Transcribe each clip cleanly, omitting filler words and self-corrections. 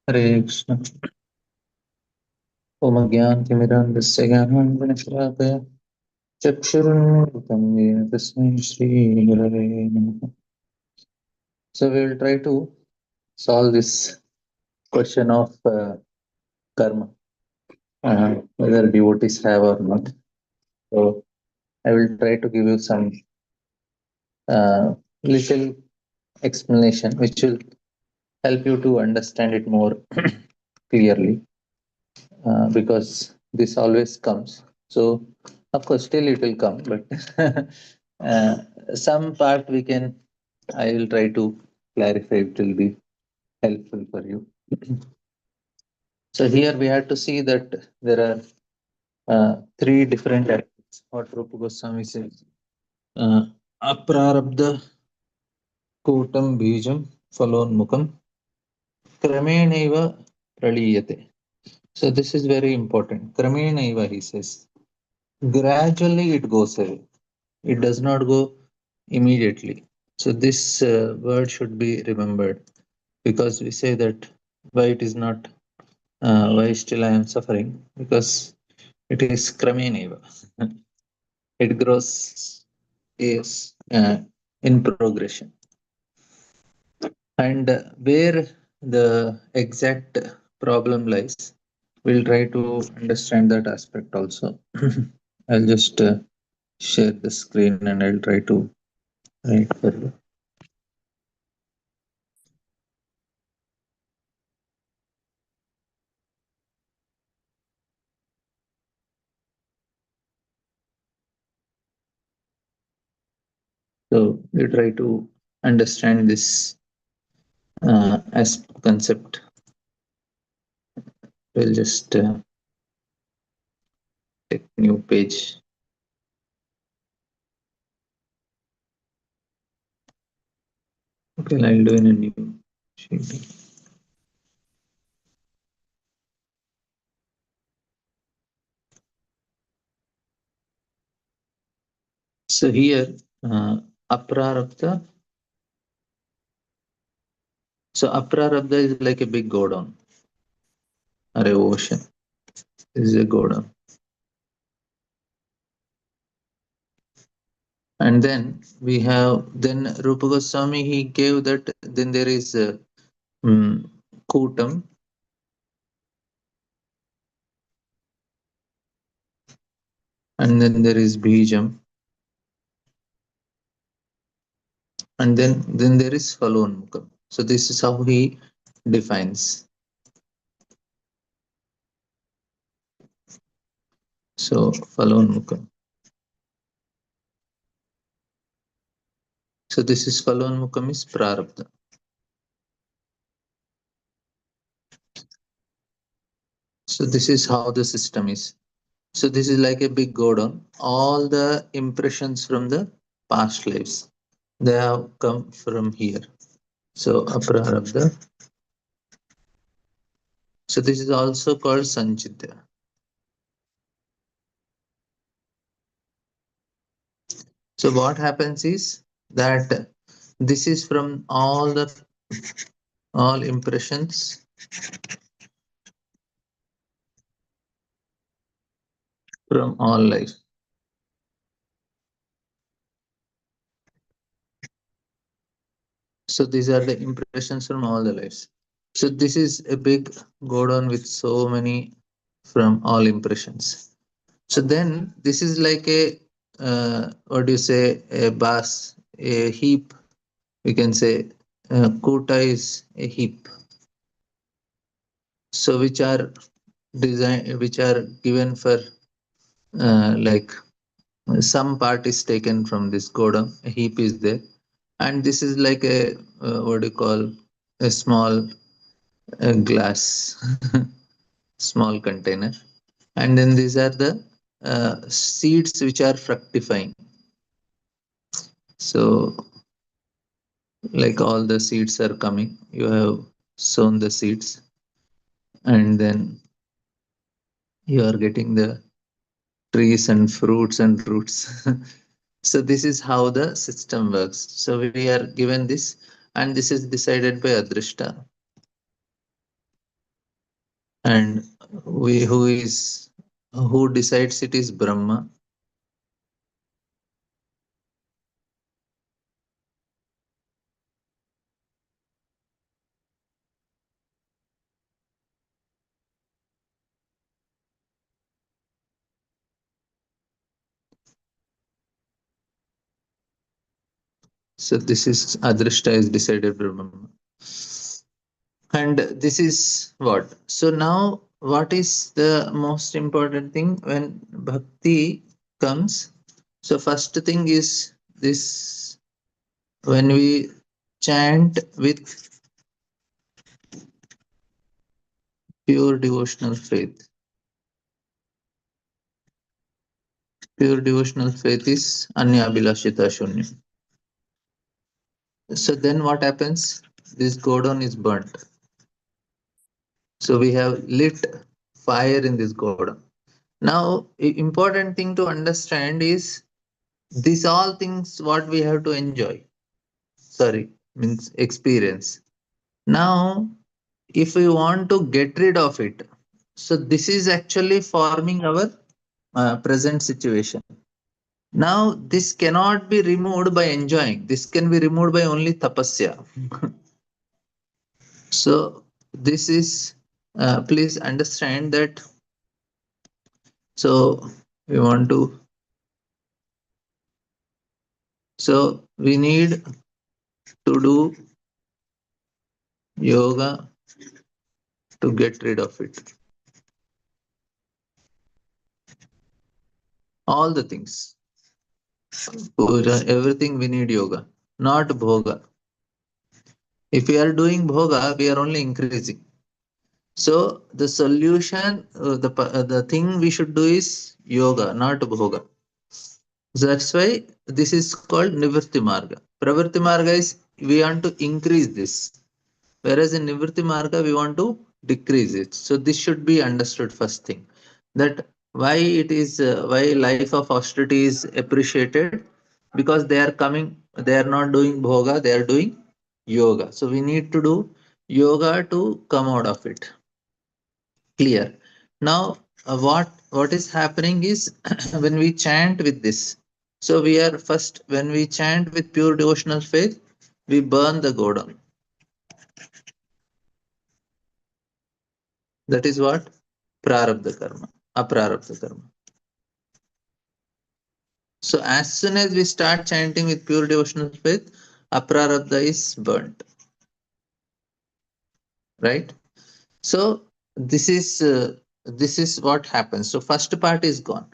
हरे कृष्ण। ओम अज्ञानतिमिरान्धस्य ज्ञानाञ्जनशलाकया चक्षुरुन्मिलितं येन तस्मै श्रीगुरवे नमः. So we will try to solve this question of karma, whether devotees have or not. So I will try to give you some little explanation which will help you to understand it more clearly, because this always comes. So, of course, still it will come, but uh, some part I will try to clarify. It will be helpful for you. So here we have to see that there are three different aspects. What Rupa Goswami says: aprarabdha kotam bijam falonmukam kramenaiva praliyate. So this is very important. Kramenaiva, he says, gradually it goes away. It does not go immediately. So this word should be remembered, because we say that why it is not, why still I am suffering, because it is krameneva. It grows, is in progression. And where the exact problem lies, we'll try to understand that aspect also. I'll just share the screen and I'll try to write for you. So we try to understand this as concept. We'll just take new page. Okay, I'll do in a new sheet. So here, aprarabdha. So aprarabdha is like a big godown or a ocean. This is a godown. And then we have, then Rupa Goswami, he gave that, then there is Kutam, and then there is Bijam, and then there is Falonmukam. So this is how he defines. So Falonmukam. So this is Falonmukam is Prarabdha. So this is how the system is. So this is like a big godown. All the impressions from the past lives, they have come from here. So Aprarabdha. So this is also called Sanchitya. So what happens is that this is from all impressions from all life. So these are the impressions from all the lives. So this is a big godown with so many from all impressions. So then this is like a what do you say, a bus, a heap. We can say kuta is a heap. So which are given for like some part is taken from this godown, a heap is there, and this is like a what do you call, a small glass, small container, and then these are the seeds which are fructifying. So like all the seeds are coming, you have sown the seeds, and then you are getting the trees and fruits and roots. So this is how the system works. So we are given this, and this is decided by Adrishta. and we who decides it is Brahma. So this is Adrishta is decided Brahma. And this is what? So now what is the most important thing when bhakti comes? So first thing is this: when we chant with pure devotional faith. Pure devotional faith is Anya Abhilashita Shunya. So then what happens? This Godon is burnt. So we have lit fire in this Godon. Now, important thing to understand is these all things what we have to enjoy. Sorry, means experience. Now, if we want to get rid of it, so this is actually forming our present situation. Now, this cannot be removed by enjoying. This can be removed by only tapasya. So, this is, please understand that. So, we want to, so we need to do yoga to get rid of it. All the things, puja, everything we need yoga, not bhoga. If we are doing bhoga, we are only increasing. So the solution, the thing we should do is yoga, not bhoga. So that's why this is called nivritti marga. Pravritti marga is we want to increase this, whereas in nivritti marga we want to decrease it. So this should be understood first thing, that why it is why life of austerity is appreciated, because they are coming, they are not doing bhoga, they are doing yoga. So we need to do yoga to come out of it. Clear. Now what is happening is when we chant with this, so we are first, when we chant with pure devotional faith, we burn the godam. That is what? Prarabdha karma, aprarabdha karma. So as soon as we start chanting with pure devotional faith, aprarabdha is burnt, right? So this is what happens. So first part is gone,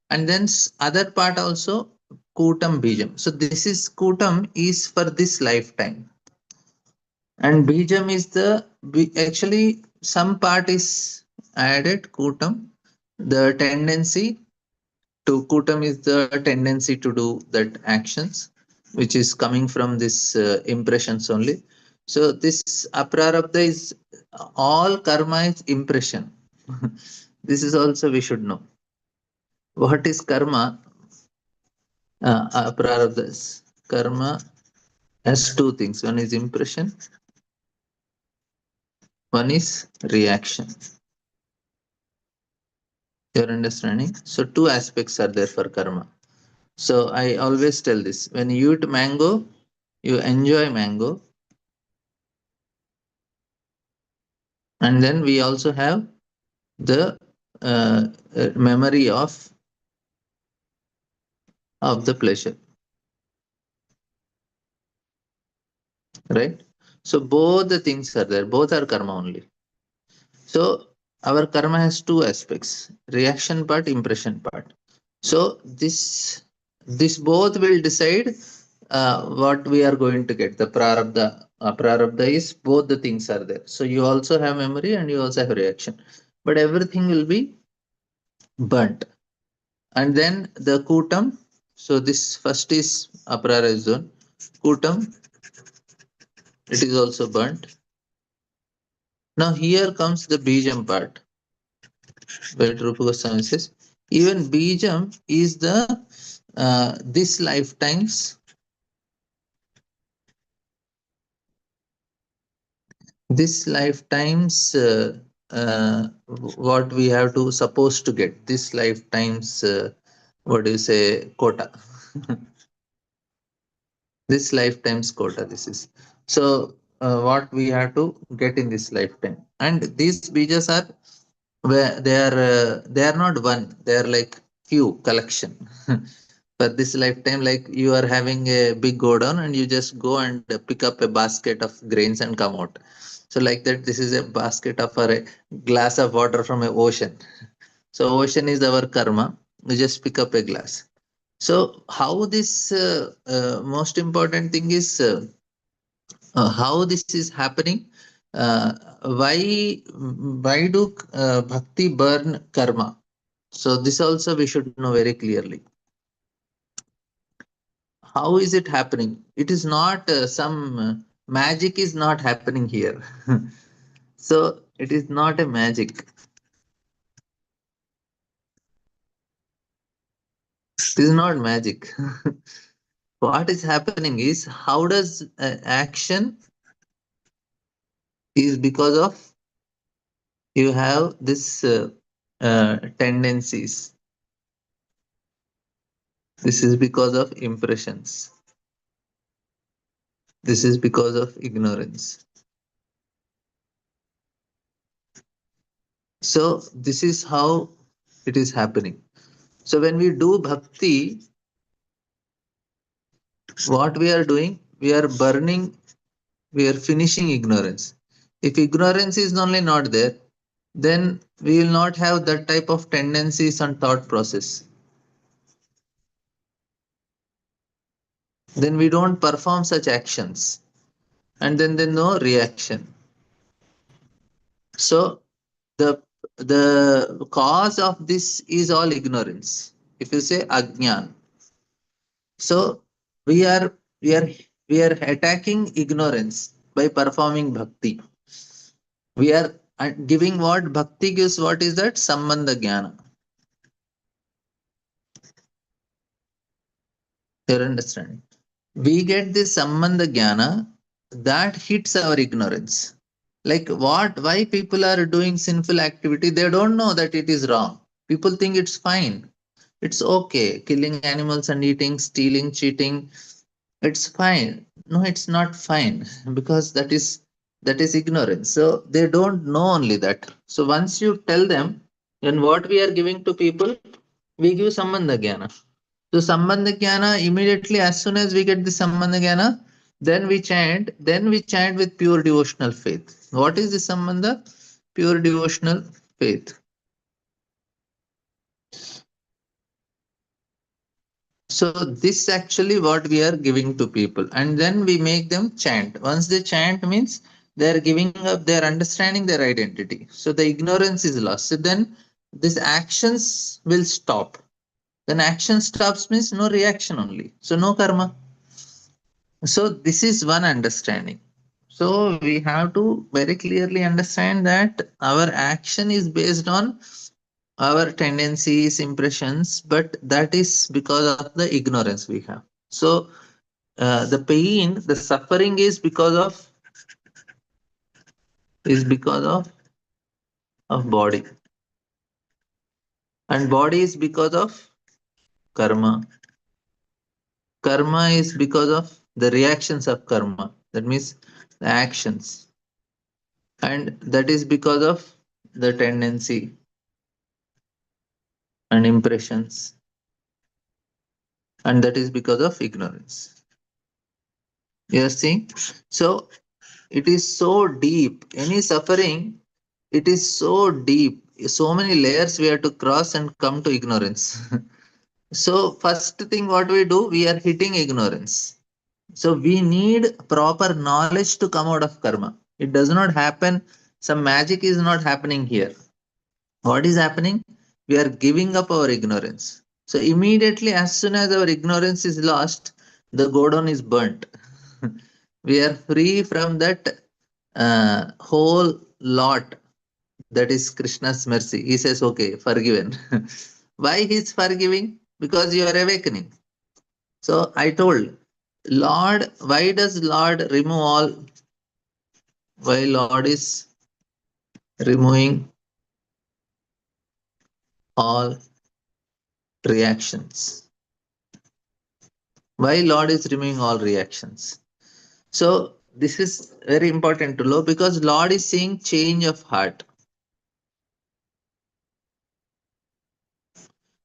and then other part also, kutam bijam. So this is kutam is for this lifetime, and bijam is the actually some part is added kutam. The tendency to kutam is the tendency to do that actions, which is coming from this impressions only. So this aprarabdha is all karma is impression. This is also we should know. What is karma? Aprarabdha is karma has two things. One is impression, one is reaction. You're understanding? So two aspects are there for karma. So I always tell this: when you eat mango, you enjoy mango, and then we also have the memory of the pleasure, right? So both the things are there, both are karma only. So our karma has two aspects: reaction part, impression part. So this both will decide what we are going to get. The prarabdha, prarabdha is both the things are there. So you also have memory and you also have reaction, but everything will be burnt. And then the kutam, so this first is aprara zone. Kutam, it is also burnt. Now here comes the bijam part, where Rupa Goswami says even bijam is the this lifetimes, this lifetimes what we have to supposed to get this lifetime's what do you say quota. This lifetime's quota this is. So what we have to get in this lifetime, and these bejas are where they are not one, they are like few collection. For this lifetime, like you are having a big go down and you just go and pick up a basket of grains and come out. So like that, this is a basket of or a glass of water from an ocean. So ocean is our karma. You just pick up a glass. So how this most important thing is how this is happening. Uh, why do bhakti burn karma? So this also we should know very clearly. How is it happening? It is not some magic is not happening here. So it is not a magic. It is not magic. What is happening is how does action is because of you have this tendencies. This is because of impressions. This is because of ignorance. So this is how it is happening. So when we do bhakti, what we are doing, we are burning, we are finishing ignorance. If ignorance is only not there, then we will not have that type of tendencies and thought process. Then we don't perform such actions, and then there's no reaction. So the cause of this is all ignorance. If you say ajnan, so we are we are we are attacking ignorance by performing bhakti. We are giving what bhakti gives. What is that? Sambandha jnana. You're understanding? We get this sambandha jnana that hits our ignorance. Like what? Why people are doing sinful activity? They don't know that it is wrong. People think it's fine. It's okay. Killing animals and eating, stealing, cheating. It's fine. No, it's not fine because that is ignorance. So they don't know only that. So once you tell them, then what we are giving to people, we give sambandha jnana. So sambandha jnana immediately as soon as we get the sambandha jnana, then we chant with pure devotional faith. What is the sambandha? Pure devotional faith. So this actually what we are giving to people, and then we make them chant. Once they chant means they are giving up, they are understanding their identity. So the ignorance is lost. So then these actions will stop. When action stops means no reaction only. So no karma. So this is one understanding. So we have to very clearly understand that our action is based on our tendencies, impressions, but that is because of the ignorance we have. So the pain, the suffering is because of body, and body is because of karma. Karma is because of the reactions of karma. That means the actions, and that is because of the tendency and impressions, and that is because of ignorance. You are seeing? So it is so deep. Any suffering, it is so deep. So many layers we have to cross and come to ignorance. So first thing what we do, we are hitting ignorance. So we need proper knowledge to come out of karma. It does not happen. Some magic is not happening here. What is happening? We are giving up our ignorance. So immediately, as soon as our ignorance is lost, the godon is burnt. We are free from that whole lot. That is Krishna's mercy. He says, okay, forgiven. Why he's forgiving? Because you are awakening. So I told, Lord, why does Lord remove all? Why Lord is removing all reactions. Why Lord is removing all reactions? So this is very important to know because Lord is saying change of heart.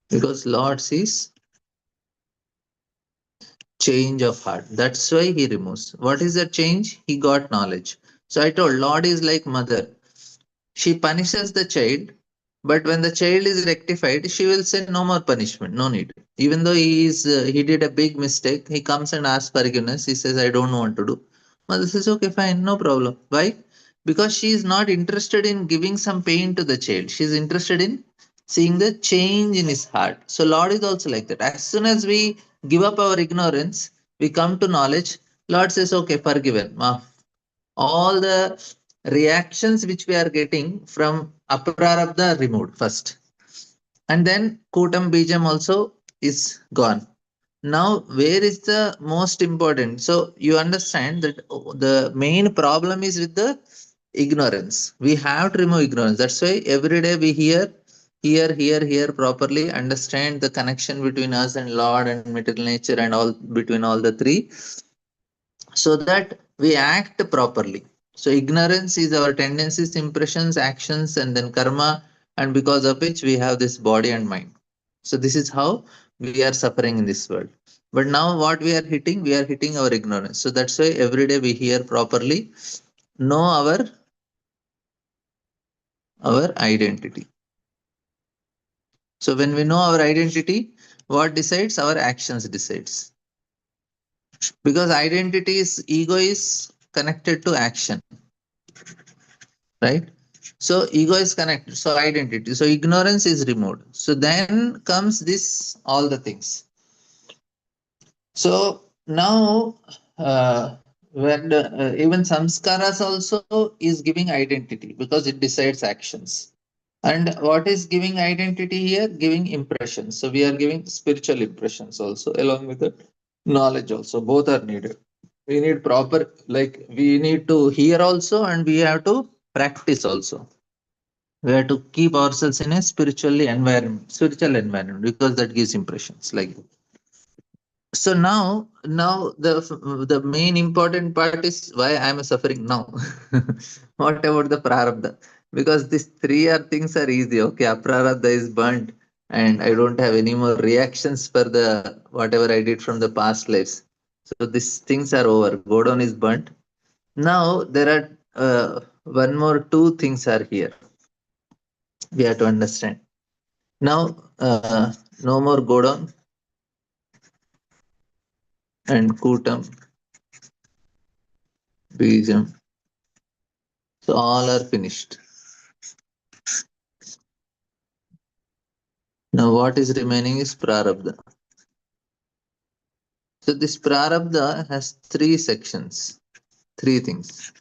Because Lord sees change of heart. That's why he removes. What is the change? He got knowledge. So I told Lord is like mother. She punishes the child, but when the child is rectified, she will say no more punishment, no need. Even though he did a big mistake, he comes and asks forgiveness. He says, I don't want to do. Mother says, okay, fine, no problem. Why? Because she is not interested in giving some pain to the child. She is interested in seeing the change in his heart. So Lord is also like that. As soon as we give up our ignorance, we come to knowledge. Lord says, okay, forgiven. All the reactions which we are getting from aprarabdha removed first, and then kutam bijam also is gone. Now where is the most important? So you understand that the main problem is with the ignorance. We have to remove ignorance. That's why every day we hear properly, understand the connection between us and Lord and material nature and all between all the three, so that we act properly. So ignorance is our tendencies, impressions, actions, and then karma, and because of which we have this body and mind. So this is how we are suffering in this world. But now what we are hitting our ignorance. So that's why every day we hear properly, know our identity. So when we know our identity, what decides? Our actions decides. Because identity is ego is connected to action, right? So ego is connected, so identity, so ignorance is removed, so then comes this all the things. So now when even samskaras also is giving identity because it decides actions. And what is giving identity here? Giving impressions. So we are giving spiritual impressions also along with the knowledge also. Both are needed. We need proper, like we need to hear also and we have to practice also. We have to keep ourselves in a spiritual environment because that gives impressions like. So now the main important part is why I am suffering now. What about the prarabdha? Because these three are things are easy. Okay, aprarabdha is burnt, and I don't have any more reactions for the whatever I did from the past lives. So these things are over. Godon is burnt. Now there are one more two things are here. We have to understand. Now no more Godon and Kutam, Bijam. So all are finished. Now what is remaining is Prarabdha. So this Prarabdha has three sections, three things.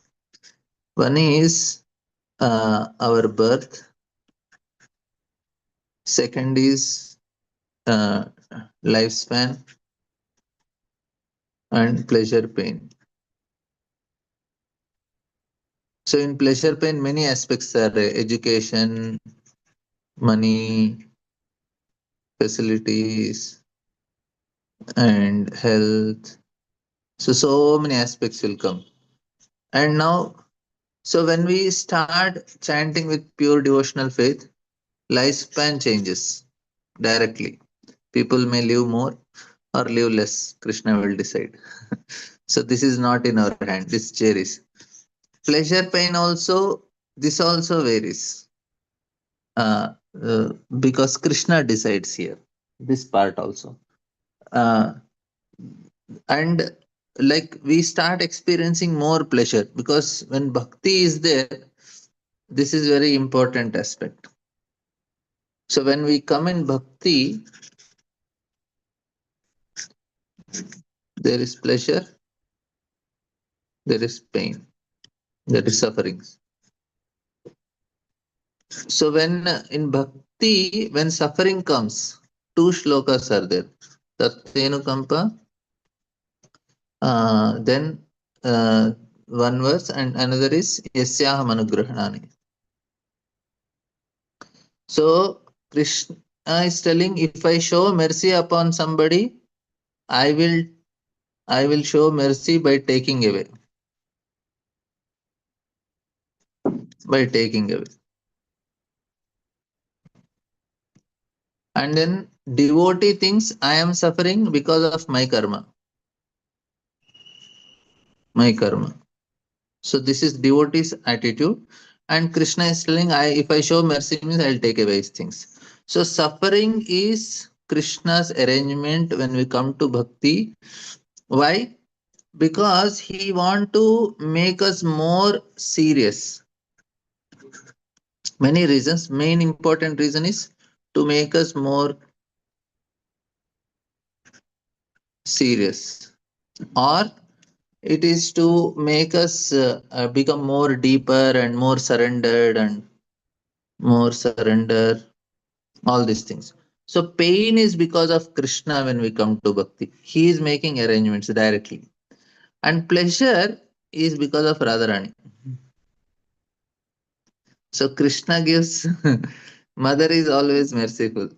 One is our birth, second is uh, lifespan, and pleasure pain. So in pleasure pain, many aspects are education, money, facilities, and health. So many aspects will come. And now, so when we start chanting with pure devotional faith, lifespan changes directly. People may live more or live less. Krishna will decide. So this is not in our hand. This varies. Pleasure pain also. This also varies. Uh, because Krishna decides here. This part also. Uh, and like we start experiencing more pleasure because when bhakti is there, this is very important aspect. So when we come in bhakti, there is pleasure, there is pain, there is sufferings. So when in bhakti, when suffering comes, two shlokas are there. Tattenu kampa, then one verse and another is yasyaham anugrahanani. So Krishna is telling, if I show mercy upon somebody, I will I will show mercy by taking away. By taking away. And then devotee thinks I am suffering because of my karma. My karma. So this is devotee's attitude. And Krishna is telling, if I show mercy means I'll take away his things. So suffering is Krishna's arrangement when we come to bhakti. Why? Because he want to make us more serious. Many reasons. Main important reason is to make us more serious, or it is to make us become more deeper and more surrendered and more surrender, all these things. So pain is because of Krishna when we come to bhakti. He is making arrangements directly. And pleasure is because of Radharani. So Krishna gives, mother is always merciful,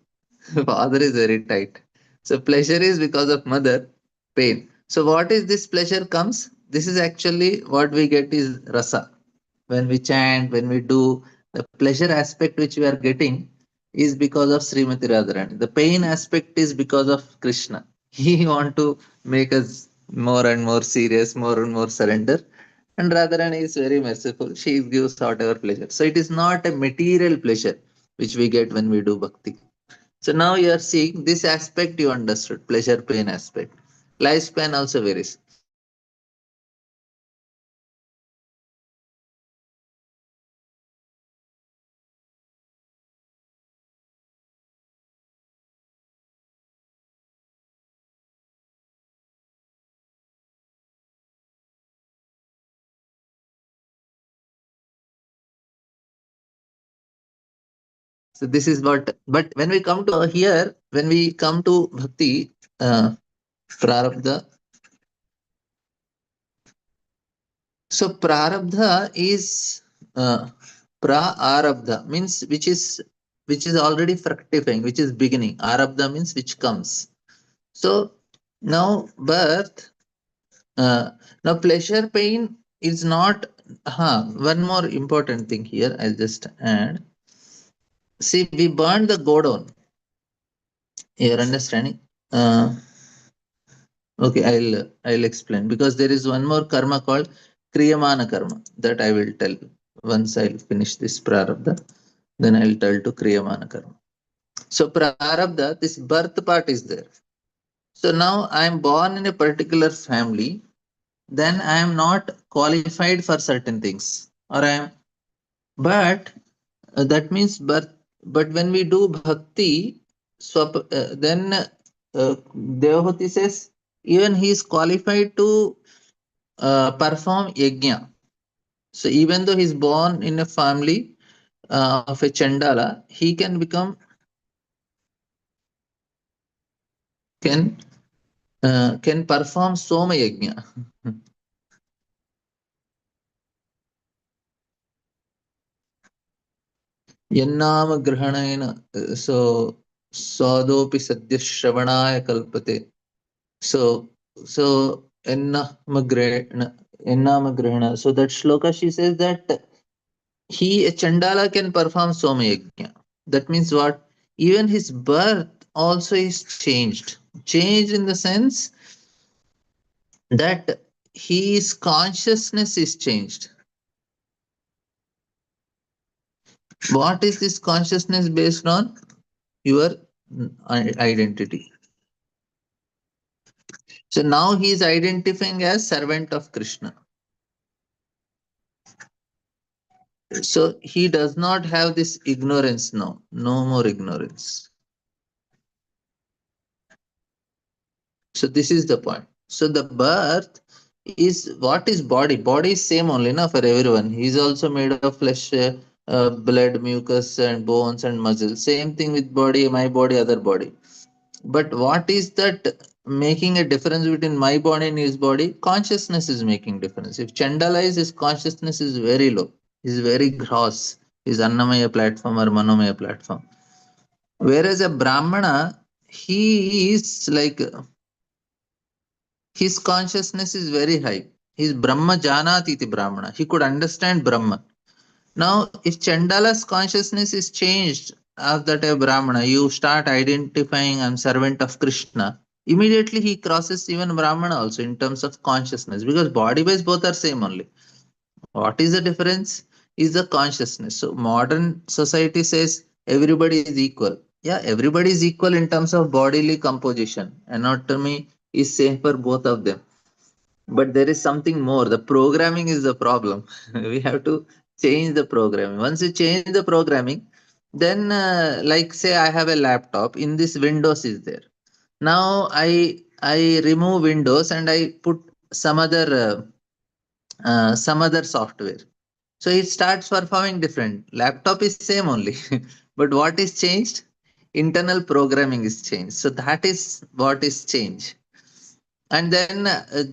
father is very tight. So pleasure is because of mother, pain. So what is this pleasure comes? This is actually what we get is rasa. When we chant, when we do, the pleasure aspect which we are getting is because of Srimati Radharani. The pain aspect is because of Krishna. He want to make us more and more serious, more and more surrender. And Radharani is very merciful. She gives whatever pleasure. So it is not a material pleasure which we get when we do bhakti. So now you are seeing this aspect you understood, pleasure pain aspect. Lifespan also varies. So this is what, but when we come to here, when we come to bhakti, prarabdha. So prarabdha is pra-arabdha means which is already fructifying, which is beginning. Arabdha means which comes. So now birth, now pleasure pain is not. One more important thing here, I'll just add. See, we burn the godon. You're understanding? Uh, okay, I'll explain because there is one more karma called kriyamana karma that I will tell once I'll finish this prarabdha. Then I'll tell to kriyamana karma. So prarabdha, this birth part is there. So now I am born in a particular family, then I am not qualified for certain things, or I am. But that means birth. But when we do bhakti, then Devahati says even he is qualified to perform yajna. So even though he is born in a family of a Chandala, he can become can can perform Soma yajna. Yannama grahanayana. So Sadopi Sadhya Shravanaya Kalpate. So, so Ennamagrahana. So that shloka she says that a Chandala can perform Somayagnya. That means what? Even his birth also is changed. Changed in the sense that his consciousness is changed. What is this consciousness based on? Your identity. So now he is identifying as servant of Krishna. So he does not have this ignorance now. No more ignorance. So this is the point. So the birth is what is body? Body is same only na for everyone. He is also made of flesh, blood, mucus, and bones and muscle. Same thing with body, my body, other body. But what is that making a difference between my body and his body? Consciousness is making difference. If Chandala is, his consciousness is very low, is very gross. his Annamaya platform or Manomaya platform. Whereas a Brahmana, he is like his consciousness is very high. He is Brahma Janati iti Brahmana. He could understand Brahma. Now, if Chandala's consciousness is changed of that a Brahmana, you start identifying I'm servant of Krishna. Immediately he crosses even Brahmana also in terms of consciousness, because body-wise both are same only. What is the difference? Is the consciousness. So modern society says everybody is equal. Yeah, everybody is equal in terms of bodily composition. Anatomy is same for both of them. But there is something more. The programming is the problem. We have to change the programming. Once you change the programming, then like say I have a laptop. In this Windows is there. Now I remove Windows and I put some other software. So it starts performing different. Laptop is same only, but what is changed? Internal programming is changed. So that is what is changed. And then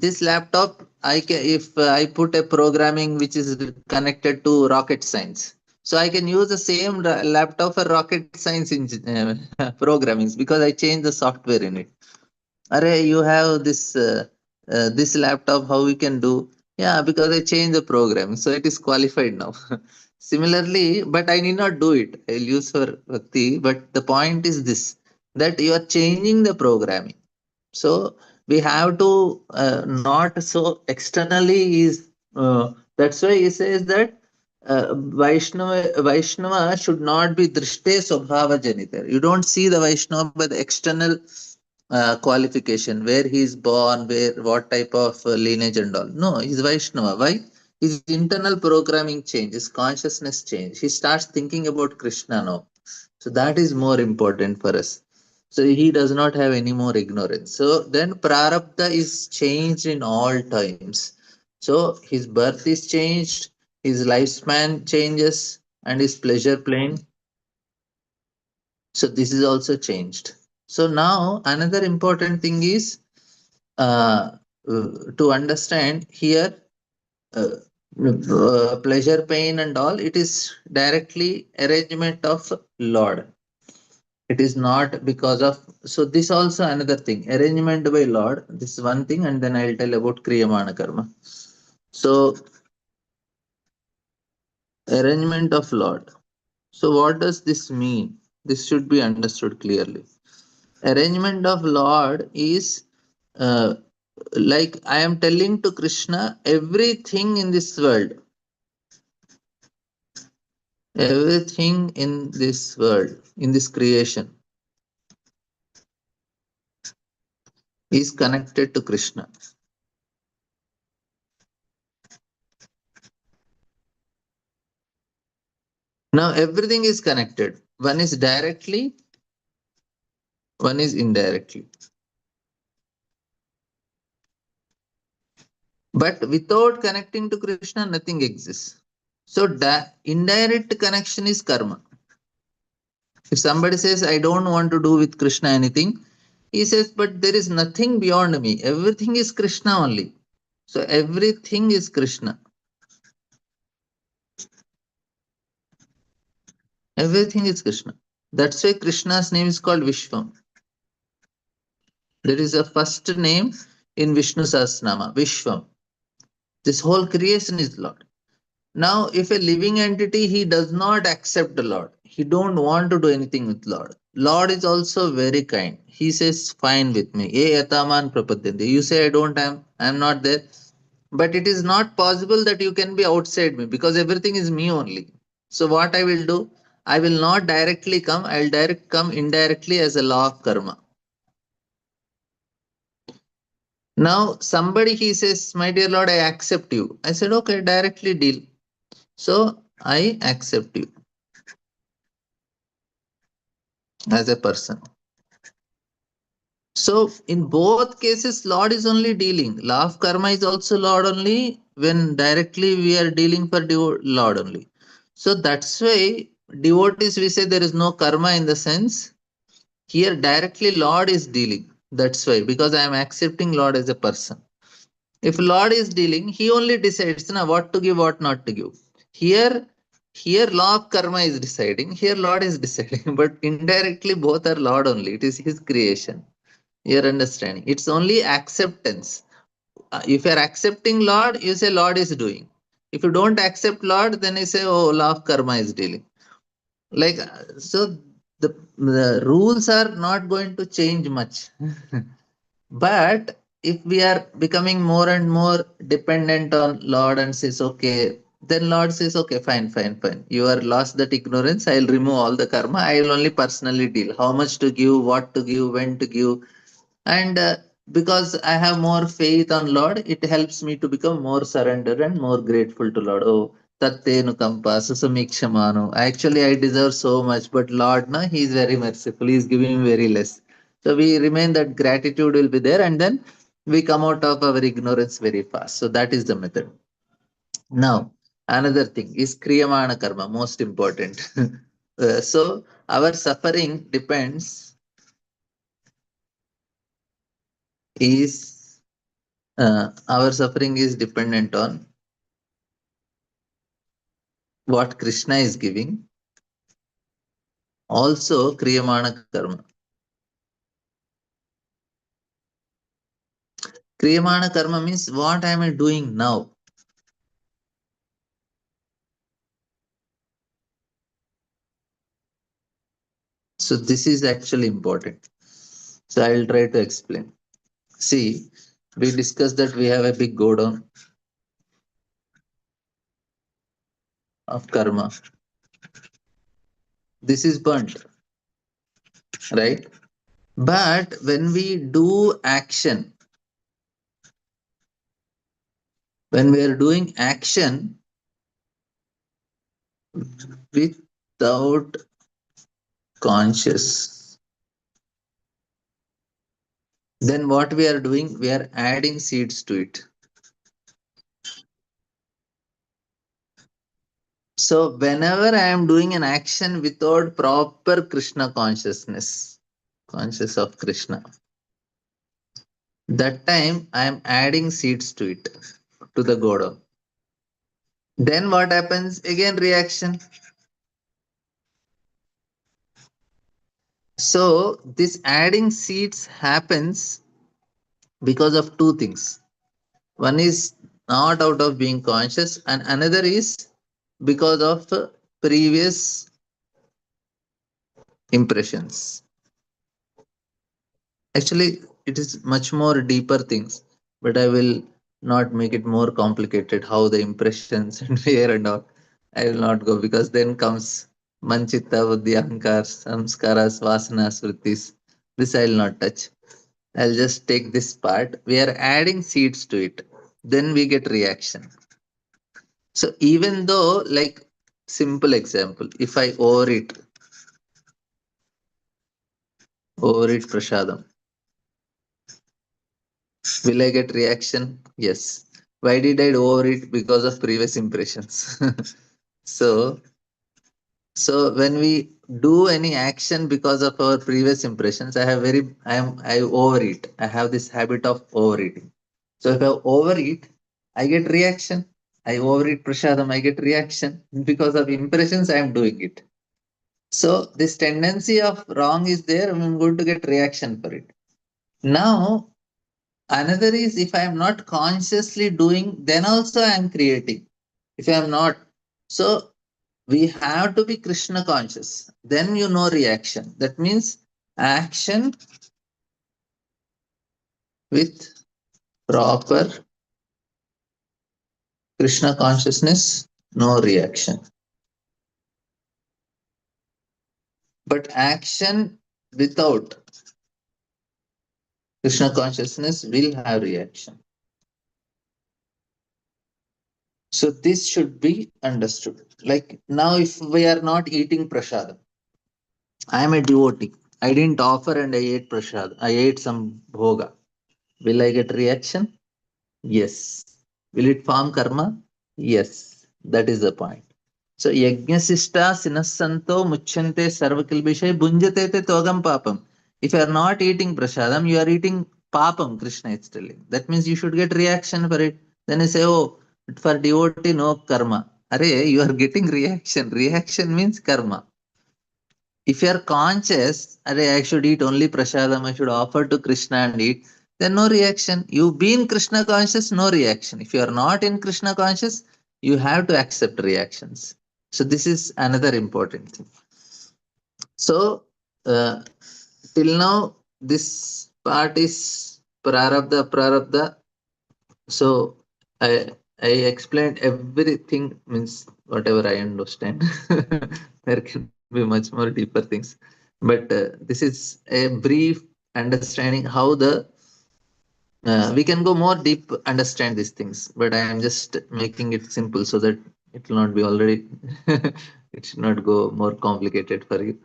this laptop, I can if I put a programming which is connected to rocket science, so I can use the same laptop for rocket science programming because I changed the software in it. Array, you have this laptop, how we can do? Yeah, because I changed the program, so it is qualified now. Similarly, but I need not do it. I'll use for Bhakti. But the point is this, that you are changing the programming. So we have to not so externally is that's why he says that Vaishnava should not be drishte swabhava janita. You don't see the Vaishnava by the external qualification, where he is born, where what type of lineage and all. No, he's Vaishnava. Why? His internal programming change, his consciousness change. He starts thinking about Krishna now. So that is more important for us. So he does not have any more ignorance. So then Prarabdha is changed in all times. So his birth is changed, his lifespan changes, and his pleasure plane. So this is also changed. So now another important thing is to understand here pleasure, pain, and all. It is directly arrangement of Lord. It is not because of. So this also another thing. Arrangement by Lord. This is one thing, and then I'll tell about Kriyamana Karma. So arrangement of Lord. So what does this mean? This should be understood clearly. Arrangement of Lord is uh, like I am telling to Krishna, everything in this world, everything in this world, in this creation, is connected to Krishna. Now everything is connected. One is directly, one is indirectly. But without connecting to Krishna, nothing exists. So indirect connection is karma. If somebody says, I don't want to do with Krishna anything, he says, but there is nothing beyond me. Everything is Krishna only. So everything is Krishna. Everything is Krishna. That's why Krishna's name is called Vishwam. There is a first name in Vishnu Sahasranama, Vishwam. This whole creation is Lord. Now, if a living entity, he does not accept the Lord. He don't want to do anything with Lord. Lord is also very kind. He says, fine with me. Ye yataman prapadyante. You say I am not there. But it is not possible that you can be outside me because everything is me only. So what I will do? I will not directly come. I will direct come indirectly as a law of karma. Now somebody he says, my dear Lord, I accept you. I said, okay, directly deal. So I accept you as a person. So in both cases, Lord is only dealing. Law of karma is also Lord only when directly we are dealing for Lord only. So that's why devotees we say there is no karma in the sense here directly Lord is dealing. That's why because I am accepting Lord as a person. If Lord is dealing, he only decides na, what to give, what not to give. Here Here law of karma is deciding, here Lord is deciding, but indirectly both are Lord only. It is his creation. You're understanding. It's only acceptance. If you're accepting Lord, you say Lord is doing. If you don't accept Lord, then you say, oh, law of karma is dealing. Like, so the rules are not going to change much. But if we are becoming more and more dependent on Lord and says, okay, then Lord says, okay, fine, fine, fine. You are lost that ignorance. I'll remove all the karma. I will only personally deal. How much to give, what to give, when to give. And because I have more faith on Lord, it helps me to become more surrendered and more grateful to Lord. Oh, tattenu kampa, susamikshamaну. Actually, I deserve so much, but Lord, no, He is very merciful. He is giving me very less. So we remain that gratitude will be there, and then we come out of our ignorance very fast. So that is the method. Now, another thing is kriyamana karma, most important. So our suffering depends is our suffering is dependent on what Krishna is giving. Also, kriyamana karma. Kriyamana karma means what am I doing now? So this is actually important. So I will try to explain. See, we discussed that we have a big godown of karma. This is burnt, right? But when we do action, when we are doing action without conscious, then what we are doing, we are adding seeds to it. So whenever I am doing an action without proper Krishna consciousness, conscious of Krishna, that time I am adding seeds to it, to the Godo. Then what happens? Again reaction. So this adding seeds happens because of two things. One is not out of being conscious, and another is because of previous impressions. Actually, it is much more deeper things, but I will not make it more complicated. How the impressions and fear and all, I will not go because then comes manchitta, buddhi, ahankar, samskaras, vasanas, vrittis. This I will not touch. I'll just take this part. We are adding seeds to it. Then we get reaction. So even though, like, simple example, if I overeat prasadam, will I get reaction? Yes. Why did I overeat? Because of previous impressions. so, so when we do any action because of our previous impressions, I overeat. I have this habit of overeating. So if I overeat, I get reaction. I overeat prasadam, I get reaction. Because of impressions, I am doing it. So this tendency of wrong is there, I'm going to get reaction for it. Now, another is if I am not consciously doing, then also I am creating. If I am not, so we have to be Krishna conscious. Then you know reaction. That means action with proper Krishna consciousness, no reaction. But action without Krishna consciousness will have reaction. So this should be understood. Like now, if we are not eating prasadam, I am a devotee. I didn't offer and I ate prasad. I ate some bhoga. Will I get reaction? Yes. Will it form karma? Yes. That is the point. So yajnasista sinasanto muchante sarvakilbishay bunjate te togam papam. If you are not eating prasadam, you are eating papam, Krishna is telling. That means you should get reaction for it. Then you say, oh, for devotee, no karma. Are you are getting reaction. Reaction means karma. If you are conscious, are I should eat only prasadam, I should offer to Krishna and eat, then no reaction. You be in Krishna conscious, no reaction. If you are not in Krishna conscious, you have to accept reactions. So this is another important thing. So till now, this part is prarabdha. So I I explained everything means whatever I understand. There can be much more deeper things, but this is a brief understanding how the we can go more deep understand these things. But I am just making it simple so that it will not be already it should not go more complicated for you.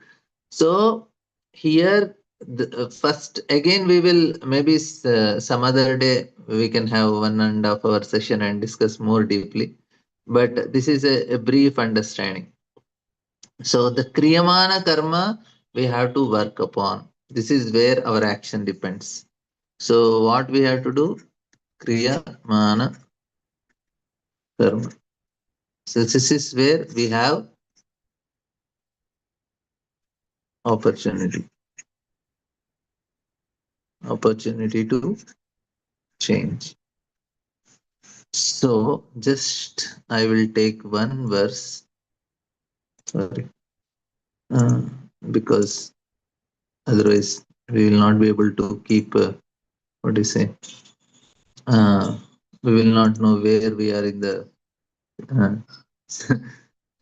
So here, first again we will maybe some other day we can have 1.5 hour session and discuss more deeply. But this is a brief understanding. So the kriyamana karma we have to work upon. This is where our action depends. So what we have to do? Kriyamana karma. So this is where we have opportunity. Opportunity to change. So just I will take one verse, sorry, uh, because otherwise we will not be able to keep, what do you say, uh, we will not know where we are in the uh,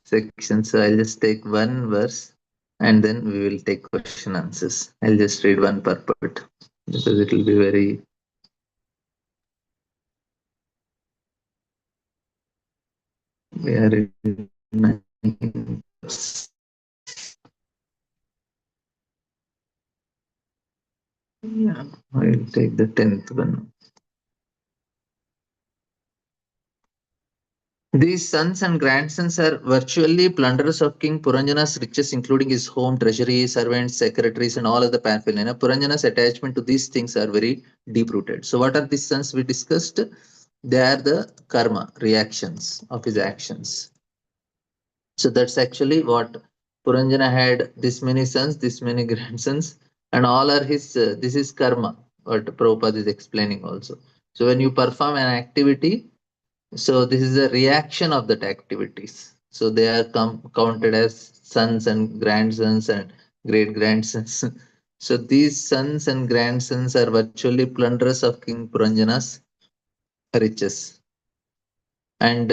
section. So I'll just take one verse and then we will take question answers. I'll just read one per part because it will be very. We are in 9 verse. Yeah, I'll take the 10th one. These sons and grandsons are virtually plunderers of King Puranjana's riches, including his home, treasury, servants, secretaries, and all other paraphernalia. Puranjana's attachment to these things are very deep rooted. So, what are these sons we discussed? They are the karma, reactions of his actions. So, that's actually what Puranjana had this many sons, this many grandsons, and all are his. This is karma, what Prabhupada is explaining also. So, when you perform an activity, so this is a reaction of that activities. So they are counted as sons and grandsons and great grandsons. So these sons and grandsons are virtually plunderers of King Puranjana's riches. And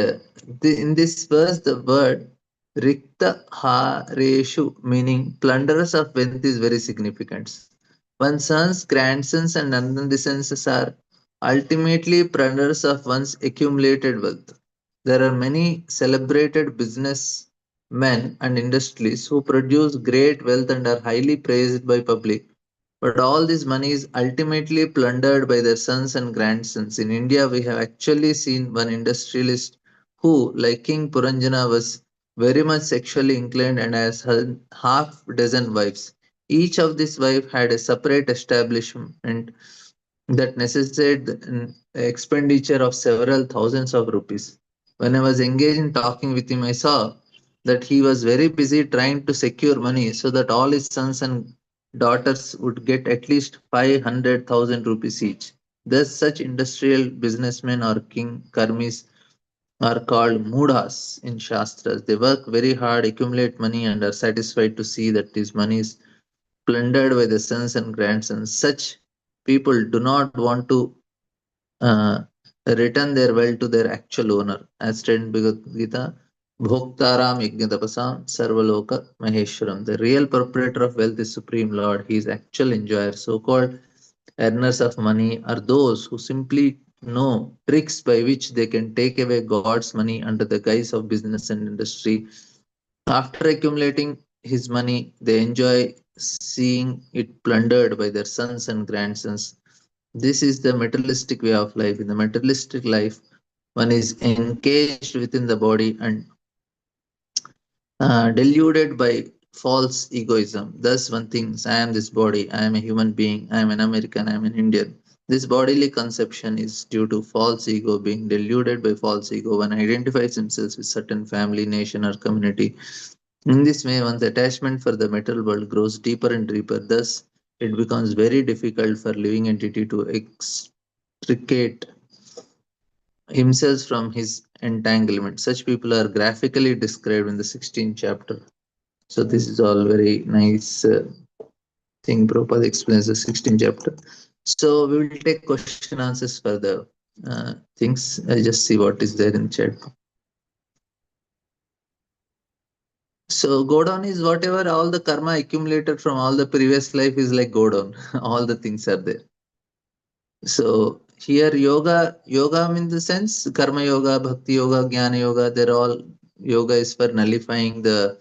in this verse, the word Rikta Hareshu, meaning plunderers of wealth, is very significant. One's sons, grandsons, and descendants are ultimately plunderers of one's accumulated wealth. There are many celebrated businessmen and industries who produce great wealth and are highly praised by public. But all this money is ultimately plundered by their sons and grandsons. In India, we have actually seen one industrialist who, like King Puranjana, was very much sexually inclined and has half dozen wives. Each of these wives had a separate establishment that necessitated an expenditure of several thousands of rupees. When I was engaged in talking with him, I saw that he was very busy trying to secure money so that all his sons and daughters would get at least 500,000 rupees each. Thus, such industrial businessmen or king karmis are called mudhas in Shastras. They work very hard, accumulate money, and are satisfied to see that this money is plundered by the sons and grandsons. Such people do not want to uh, return their wealth to their actual owner. As stated in Bhagavad Gita, Bhoktaram Yajnatapasam Sarvaloka Maheshwaram. The real proprietor of wealth is Supreme Lord. He is actual enjoyer. So-called earners of money are those who simply know tricks by which they can take away God's money under the guise of business and industry. After accumulating his money, they enjoy seeing it plundered by their sons and grandsons. This is the materialistic way of life. In the materialistic life, one is encaged within the body and deluded by false egoism. Thus, one thinks, I am this body, I am a human being, I am an American, I am an Indian. This bodily conception is due to false ego being deluded by false ego. One identifies himself with certain family, nation, or community. In this way, one's attachment for the material world grows deeper and deeper. Thus, it becomes very difficult for living entity to extricate himself from his entanglement. Such people are graphically described in the 16th chapter. So this is all very nice thing. Prabhupada explains the 16th chapter. So we will take question answers for the things. I just see what is there in chat. So go down is whatever all the karma accumulated from all the previous life is like go down. All the things are there. So here yoga means the sense karma yoga, bhakti yoga, jnana yoga. They're all yoga is for nullifying the.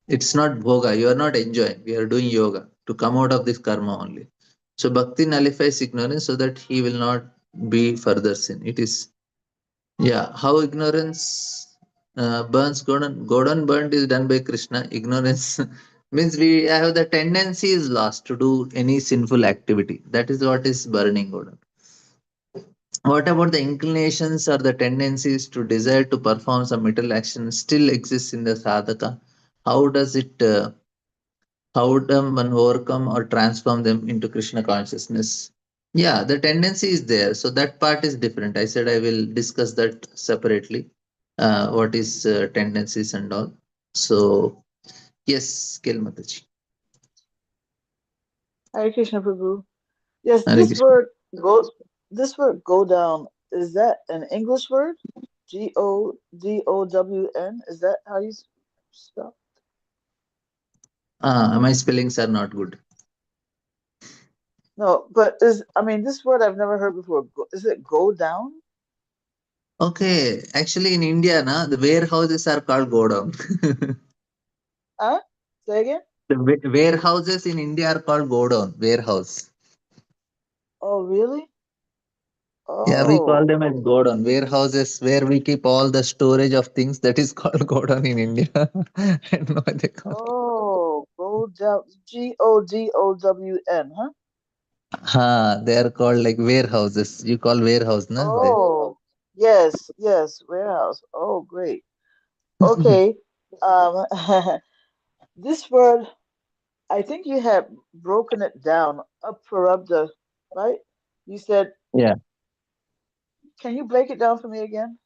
It's not bhoga. You are not enjoying. We are doing yoga to come out of this karma only. So bhakti nullifies ignorance so that he will not be further sin. It is yeah. How ignorance burns Godon. Godon burnt is done by Krishna. Ignorance means we have the tendency is lost to do any sinful activity. That is what is burning Godon. What about the inclinations or the tendencies to desire to perform some material action still exists in the sadhaka? How does it, how do one overcome or transform them into Krishna consciousness? Yeah, the tendency is there. So that part is different. I said I will discuss that separately. What is tendencies and all. So, yes, Kelmataji. Hare Krishna Prabhu. Yes, Hare Krishna. this word go down, is that an English word? Godown? Is that how you spell? My spellings are not good. No, but I mean this word I've never heard before. Is it go down? Okay, actually in India, na, the warehouses are called godown. Huh? Say again? The warehouses in India are called godown, warehouse. Oh, really? Yeah, we call Oh. them as godown, warehouses where we keep all the storage of things. That is called godown in India. I don't know what they call it. Oh, go down. Godown, huh? They are called like warehouses. You call warehouse, na? There. Oh, yes, yes, warehouse. Oh, great. Okay. Um, this word, I think you had broken it down, aparabda, right? You said, Yeah. can you break it down for me again?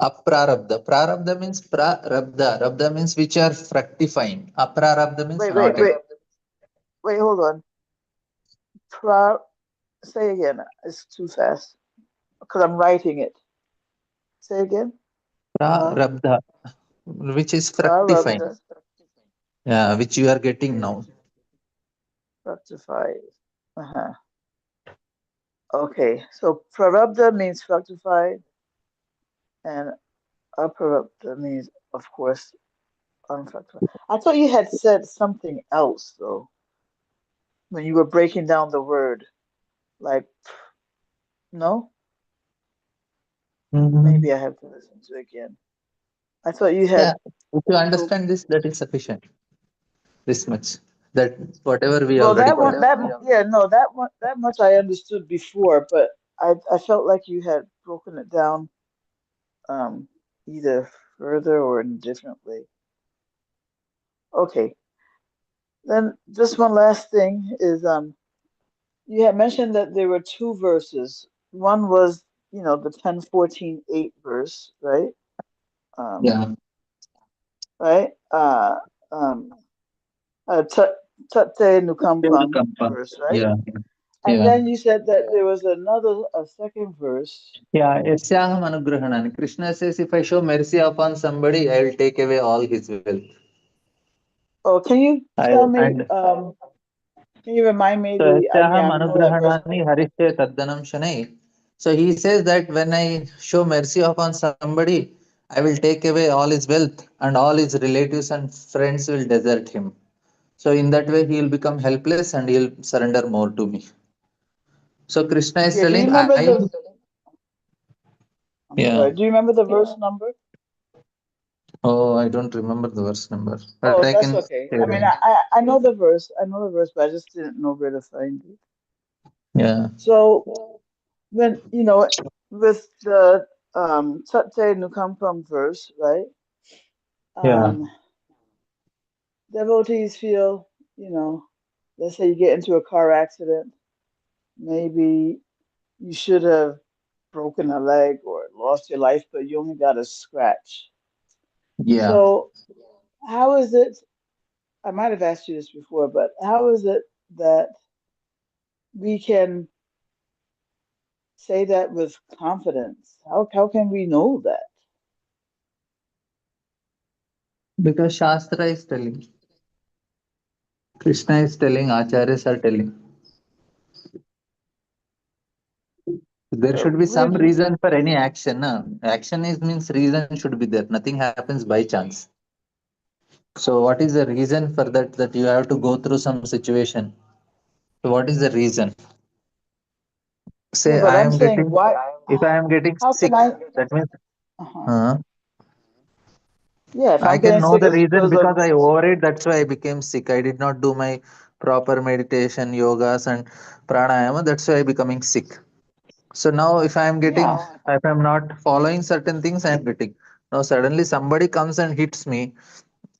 Aprarabdha. Prarabdha means prarabdha. Rabdha means which are fructifying. Aprarabdha means Wait, not wait, yet. wait, wait, hold on. Pra, say again. It's too fast because I'm writing it. Say again. Prarabdha, which is fructifying. Prarabdha, Yeah, which you are getting okay, now. fructify. Uh-huh. Okay, so prarabdha means fructified, and aparabdha means, of course, unfructified. I thought you had said something else, though, when you were breaking down the word. Like, no? Mhm. Maybe I have to listen to it again. I thought you Yeah, had if you broke. understand this, that is sufficient. This much. That whatever we Well, already that covered. one, yeah, no, that much I understood before, but I felt like you had broken it down, um, either further or in a different way. Okay, then just one last thing is, you had mentioned that there were two verses. One was, the 10:14:8 verse, right? Um, Yeah. right? Um, Tate Nukampam Kampa. verse, right? Yeah. And Yeah. then you said that there was a second verse. Yeah. Yasyaham anugrahanani. Krishna says, if I show mercy upon somebody, I will take away all his wealth. Oh, can you I tell me? and Can you remind me so the? I mean, Yasyaham I know that verse. anugrahanani harishte taddanam shanai. So he says that when I show mercy upon somebody, I will take away all his wealth and all his relatives and friends will desert him. So in that way, he will become helpless and he'll surrender more to me. So Krishna is Yeah. Do you telling, remember I the? I'm yeah. sorry. Do you remember the verse number? Oh, I don't remember the verse number, but Oh, I that's can okay. say I mean, that. I know the verse. I know the verse, but I just didn't know where to find it. Yeah, So when with the Tate Nukampam verse, right? yeah, Um, Devotees feel, you know, let's say you get into a car accident, maybe you should have broken a leg or lost your life, but you only got a scratch. yeah. So how is it? I might have asked you this before, but how is it that we can say that with confidence? How can we know that? Because Shastra is telling, Krishna is telling, Acharyas are telling. There should be Where some do you, reason for any action. Na? Action is means reason should be there. Nothing happens by chance. So what is the reason for that? That you have to go through some situation. So what is the reason? no, Say but I I'm am saying getting, why? if I am getting How can sick, I? that means Uh-huh. uh, Yeah, if I I'm can getting know sick, the it's reason because of because I overate. That's why I became sick. I did not do my proper meditation, yogas, and pranayama. That's why I becoming sick. So now, if I am getting, yeah. if I'm not following certain things, I am getting. Now suddenly somebody comes and hits me.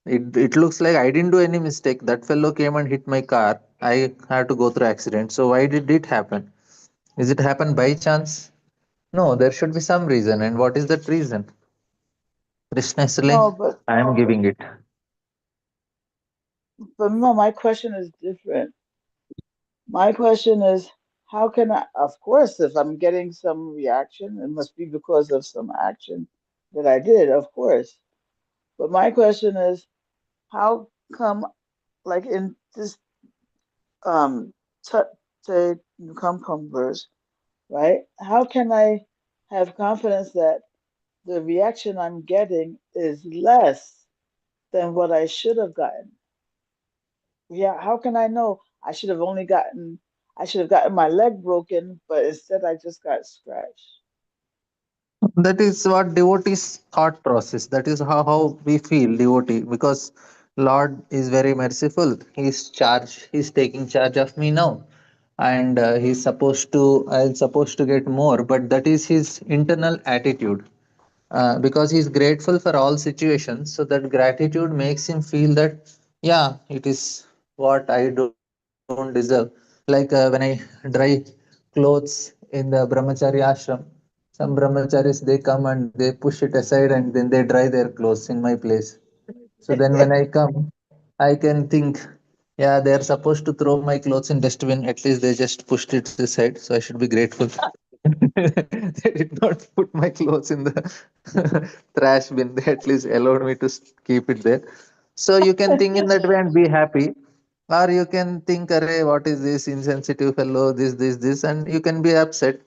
It looks like I didn't do any mistake. That fellow came and hit my car. I had to go through accident. So why did it happen? Is it happen by chance? No, there should be some reason. And what is that reason? Krishna is No, telling, but I am giving it. no, my question is different. My question is, how can I? Of course, if I'm getting some reaction, it must be because of some action that I did, of course. But my question is, how come, like in this um say come verse, right? How can I have confidence that the reaction I'm getting is less than what I should have gotten? Yeah, how can I know I should have gotten my leg broken, but instead I just got scratched. That is what devotee's thought process. That is how we feel devotee because Lord is very merciful. He's taking charge of me now. And he's supposed to I'm supposed to get more, but that is his internal attitude. Because he's grateful for all situations. So that gratitude makes him feel that, yeah, it is what I don't deserve. Like when I dry clothes in the brahmachari ashram, some brahmacharis they come and they push it aside and then they dry their clothes in my place. So then when I come, I can think, yeah, they are supposed to throw my clothes in dustbin. At least they just pushed it aside. So I should be grateful. They did not put my clothes in the trash bin. They at least allowed me to keep it there. So you can think in that way and be happy. Or you can think, array, what is this insensitive fellow, this, and you can be upset.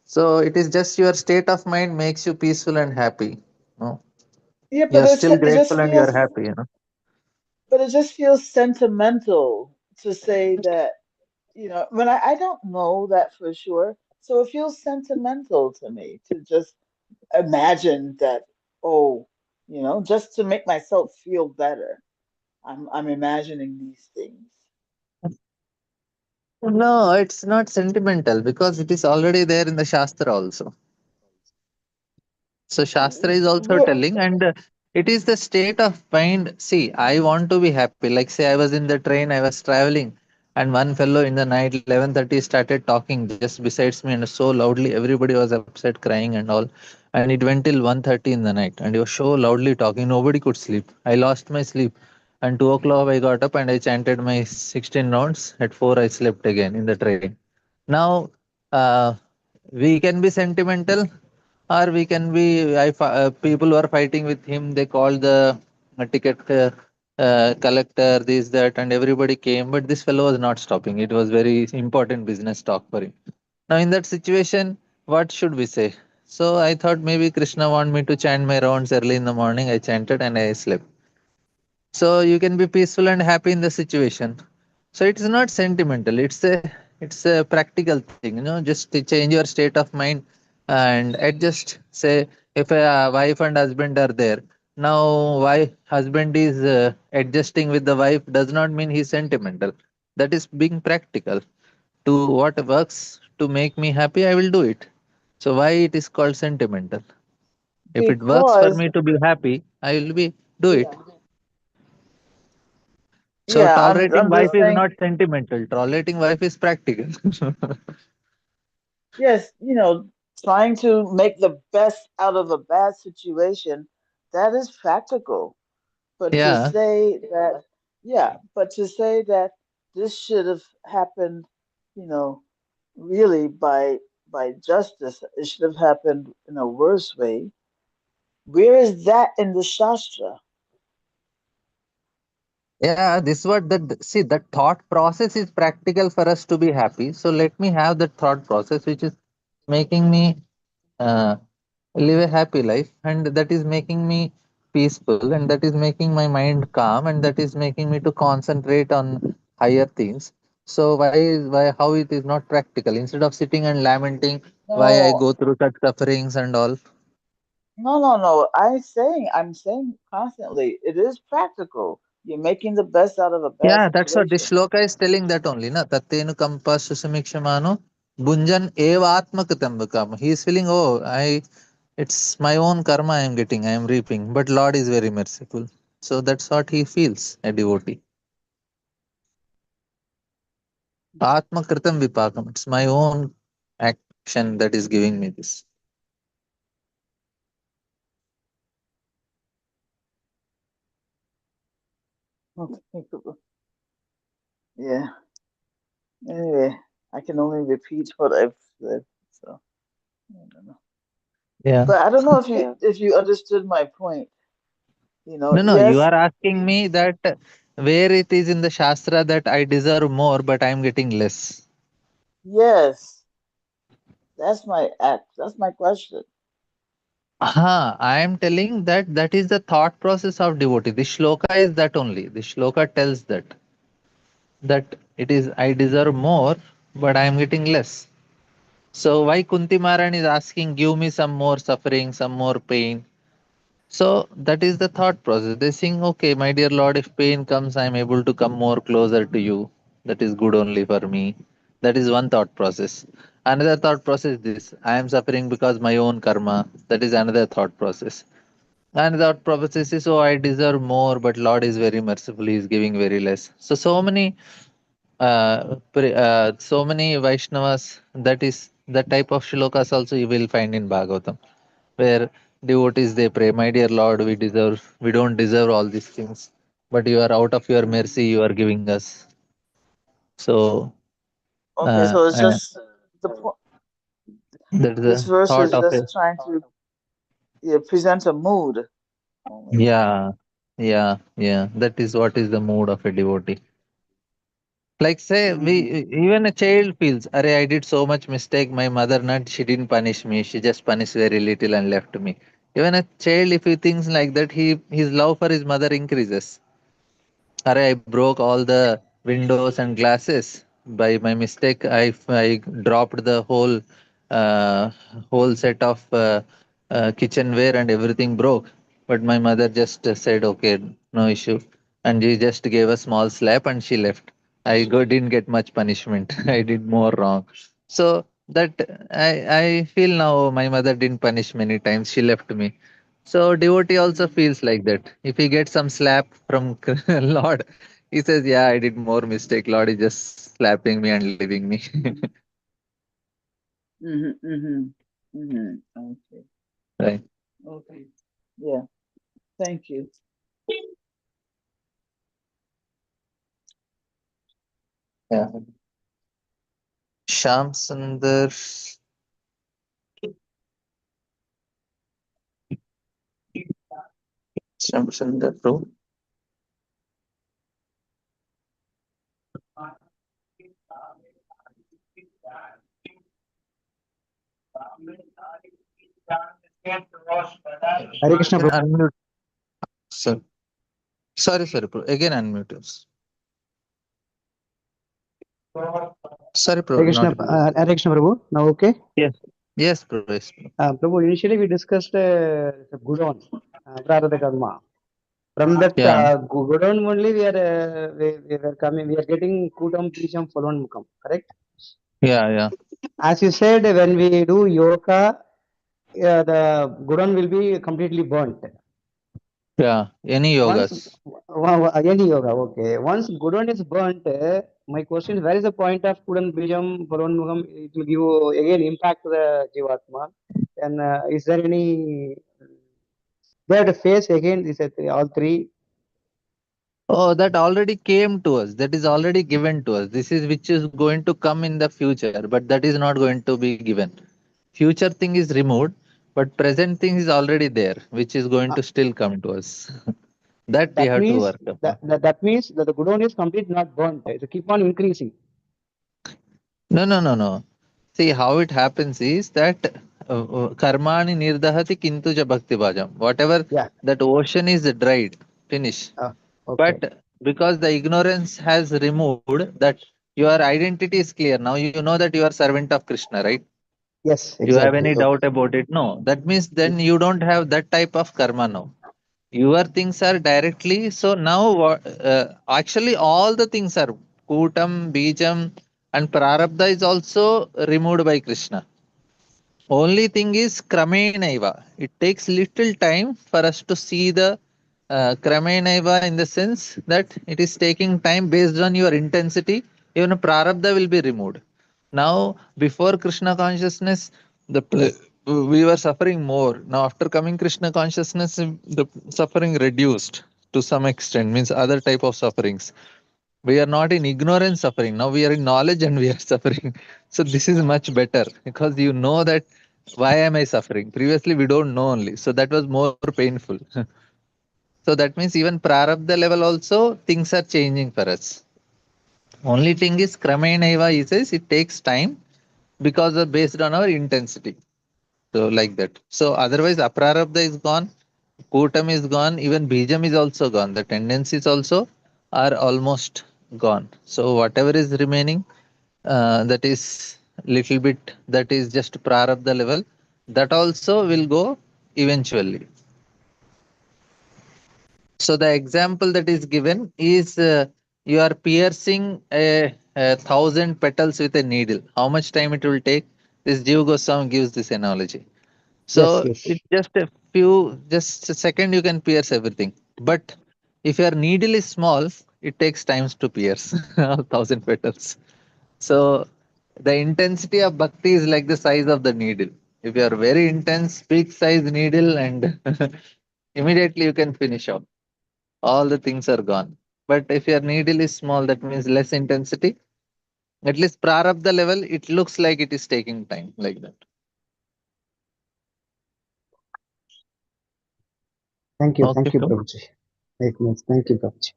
So it is just your state of mind makes you peaceful and happy. No, Yeah, you are still grateful and you are happy. but it just feels sentimental to say that, when I don't know that for sure. So it feels sentimental to me to just imagine that, oh, just to make myself feel better. I'm imagining these things. No, it's not sentimental because it is already there in the Shastra also. So Shastra is also Where, telling, and it is the state of mind. See, I want to be happy. Like say, I was in the train, I was traveling, and one fellow in the night 11:30 started talking just besides me, and so loudly, everybody was upset, crying, and all. And it went till 1:30 in the night, and he was so loudly talking, nobody could sleep. I lost my sleep, and 2 o'clock I got up and I chanted my 16 rounds. At 4 I slept again in the train. Now, uh, we can be sentimental or we can be people were fighting with him. They called the ticket collector, this that, and everybody came, but this fellow was not stopping. It was very important business talk for him. Now in that situation, what should we say? So I thought maybe Krishna want me to chant my rounds early in the morning. I chanted and I slept. So you can be peaceful and happy in the situation. So it's not sentimental. It's a practical thing. Just to change your state of mind and adjust. Say if a wife and husband are there, now why husband is adjusting with the wife does not mean he's sentimental. That is being practical. To what works to make me happy, I will do it. So why it is called sentimental? If it works for Because me to be happy, I will be do it. yeah, So yeah, tolerating I'm wife just is saying. not sentimental. Tolerating wife is practical. Yes, trying to make the best out of a bad situation, that is practical. But to Yeah, say that, yeah, but to say that this should have happened, you know, really by justice, it should have happened in a worse way. Where is that in the Shastra? yeah. This what that see that thought process is practical for us to be happy. So let me have that thought process, which is making me uh, live a happy life, and that is making me peaceful, and that is making my mind calm, and that is making me to concentrate on higher things. So why how it is not practical? Instead of sitting and lamenting why I No, go through such sufferings and all. no. I'm saying constantly, it is practical. You're making the best out of a bad Yeah, that's what this situation. shloka is telling that only. Na tattenu kampa susamikshmano bunjan evatmakatambakam. He is feeling, oh, it's my own karma I am getting, I am reaping. But Lord is very merciful. So that's what he feels, a devotee. Atmakritam vipakam. It's my own action that is giving me this. Okay. Yeah. Anyway, I can only repeat what I've said. So I don't know. Yeah. But I don't know if you understood my point. No, no, you Yes, are asking me that where it is in the Shastra that I deserve more, but I am getting less. yes, that's my question. I am telling that that is the thought process of devotee. The shloka is that only. The shloka tells that it is I deserve more, but I am getting less. So why Kunti Maran is asking, give me some more suffering, some more pain. So that is the thought process. They think, okay, my dear Lord, if pain comes, I am able to come more closer to you. That is good only for me. That is one thought process. Another thought process is this: I am suffering because my own karma. That is another thought process. And that prophecy says, oh, I deserve more, but Lord is very merciful. He is giving very less. So many Vaishnavas, that is the type of shlokas also you will find in Bhagavatam, where devotees they pray, my dear Lord, we don't deserve all these things, but you are out of your mercy, you are giving us. So, Okay, uh, so it's uh, just the point. that is This a verse thought is of a, just trying to, yeah, present a mood only. yeah, yeah. That is what is the mood of a devotee. Like say we Hmm. even a child feels, Array, I did so much mistake. My mother not she didn't punish me. She just punished very little and left me. Even a child, if he thinks like that, his love for his mother increases. Array, I broke all the windows and glasses by my mistake. I dropped the uh, whole set of kitchenware and everything broke. But my mother just said, okay, no issue, and she just gave a small slap and she left. Didn't get much punishment. I did more wrong. So that I feel now my mother didn't punish many times. She left me. So devotee also Hmm. feels like that. If he gets some slap from Lord, he says, "Yeah, I did more mistake. Lord is just slapping me and leaving me." Hmm. Hmm. Hmm. Okay. Right? Okay. Yeah. Thank you. Yeah. Sham Sundar, Sham Sundar, bro. Hare Krishna, Again Prabhu. unmute. Sorry, sorry, bro. Again unmute. Sorry, bro. Hare Krishna, Not able. Hare Krishna, Prabhu. Now, okay. Yes. Yes, bro. Yes, bro. Prabhu, initially we discussed the good on. prarabdha karma. From that Yeah, Godown only we are coming, we are getting Kutam, Pisham, Phalon, Mukam, correct? yeah, yeah, As you said, when we do yoga, the Godown will be completely burnt. yeah. Any Once yogas. any yoga, okay. Once Godown is burnt, my question is, where is the point of Kudan, Bijam, Phalon, Mukam? It will give again impact to the Jivatma. And is there any third phase again? Is it all three? Oh, that already came to us. That is already given to us. This is which is going to come in the future, but that is not going to be given. Future thing is removed, but present thing is already there, which is going Uh, to still come to us. That we that have to means work upon. that means that the Godown is completely not burnt. It keep on increasing. No, no, no, no. See how it happens is that karmani nirdahati kintu ja bhakti bhajam. Whatever Yeah. that ocean is dried, finish. Uh, okay. But because the ignorance has removed that, your identity is clear. Now you know that you are servant of Krishna, right? Yes, You have any exactly. doubt Okay. about it? No. That means then you don't have that type of karma now. Your things are directly. So now, actually, all the things are Kutam, Bijam, and Prarabdha is also removed by Krishna. Only thing is Kramenaiva. It takes little time for us to see the Kramenaiva, in the sense that it is taking time based on your intensity. Even Prarabdha will be removed. Now, before Krishna consciousness, we were suffering more. Now, after coming Krishna consciousness, the suffering reduced to some extent, means other type of sufferings. We are not in ignorance suffering. Now we are in knowledge and we are suffering. So this is much better, because you know that why am I suffering? Previously we don't know only. So that was more painful. So that means even prarabdha level also things are changing for us. Only thing is kramenaiva, he says it takes time because of based on our intensity. So like that. So otherwise aprarabdha is gone, kutam is gone, even bijam is also gone. The tendencies also are almost gone. So whatever is remaining, that is little bit, that is just prarabdha level. That also will go eventually. So the example that is given is, you are piercing a thousand petals with a needle. How much time it will take? This Jiva Goswami gives this analogy. Yes, So yes. it's just a few, just a second you can pierce everything. But if your needle is small, it takes times to pierce a thousand petals. So the intensity of bhakti is like the size of the needle. If you are very intense, big size needle, and immediately you can finish off. All the things are gone. But if your needle is small, that means less intensity. At least prarabdha level, it looks like it is taking time, like that. Okay, Thank you, cool. Prabhuji. Thank you, Prabhuji.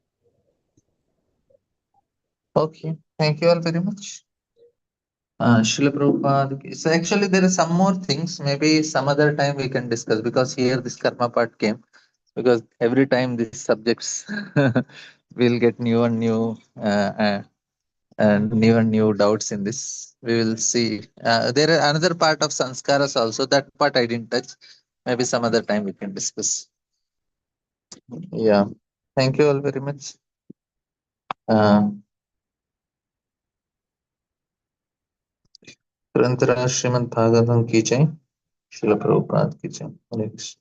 Okay, thank you all very much. Srila Prabhupada. So actually, there are some more things. Maybe some other time we can discuss, because here this karma part came. Because every time these subjects we'll get new and new, and new and new doubts in this. We will see. There are another part of sanskaras also. That part I didn't touch. Maybe some other time we can discuss. Yeah. Thank you all very much. Uh, Grantara Srimad Bhagavatam ki jai. Srila Prabhupada ki jai. Hare Krishna.